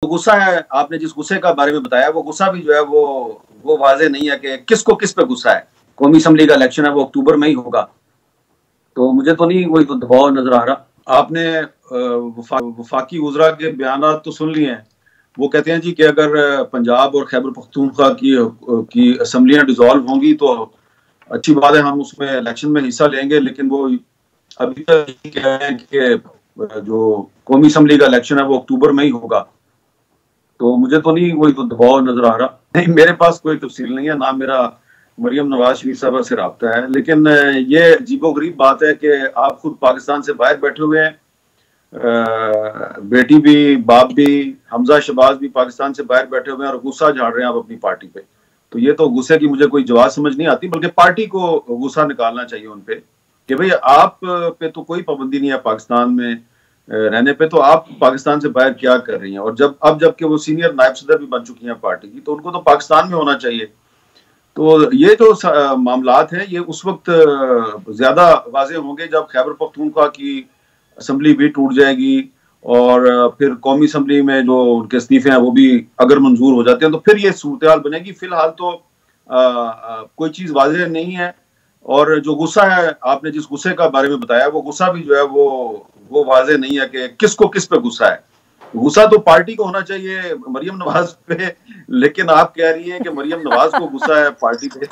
गुस्सा है, आपने जिस गुस्से का बारे में बताया वो गुस्सा भी जो है वो वाज़ेह नहीं है कि किसको किस पे गुस्सा है। कौमी असम्बली का इलेक्शन है वो अक्टूबर में ही होगा, तो मुझे तो नहीं कोई तो दबाव नजर आ रहा। आपने वफाकी वज़रा के बयानात तो सुन लिए हैं। वो कहते हैं जी कि अगर पंजाब और खैबर पख्तूनख्वा की असम्बलियाँ डिसॉल्व होंगी तो अच्छी बात है, हम उसमें इलेक्शन में हिस्सा लेंगे, लेकिन वो अभी तक कह रहे हैं कि जो कौमी असम्बली का इलेक्शन है वो अक्टूबर में ही होगा, तो मुझे तो नहीं कोई तो दबाव नजर आ रहा। नहीं, मेरे पास कोई तफसील नहीं है, ना मेरा मरियम नवाज शरीफ साहबा से रब्ता है, लेकिन ये अजीबोगरीब बात है कि आप खुद पाकिस्तान से बाहर बैठे हुए हैं, बेटी भी बाप भी, हमजा शहबाज भी पाकिस्तान से बाहर बैठे हुए हैं और गुस्सा झाड़ रहे हैं आप अपनी पार्टी पे। तो ये तो गुस्से की मुझे कोई जवाब समझ नहीं आती, बल्कि पार्टी को गुस्सा निकालना चाहिए उन पे कि भाई आप पे तो कोई पाबंदी नहीं है पाकिस्तान में रहने पे, तो आप पाकिस्तान से बाहर क्या कर रही हैं। और जबकि वो सीनियर नायब सदर भी बन चुकी हैं पार्टी की, तो उनको तो पाकिस्तान में होना चाहिए। तो ये जो मामलात हैं ये उस वक्त ज्यादा वाज़ेह होंगे जब खैबर पख्तूनख्वा की असम्बली भी टूट जाएगी और फिर कौमी असम्बली में जो उनके इस्तीफे हैं वो भी अगर मंजूर हो जाते हैं तो फिर ये सूरत हाल बनेगी। फिलहाल तो कोई चीज वाज़ेह नहीं है। और जो गुस्सा है, आपने जिस गुस्से का बारे में बताया वो गुस्सा भी जो है वो वाज़ेह नहीं है कि किसको किस पे गुस्सा है। गुस्सा तो पार्टी को होना चाहिए मरियम नवाज पे, लेकिन आप कह रही हैं कि मरियम नवाज को गुस्सा है पार्टी पे।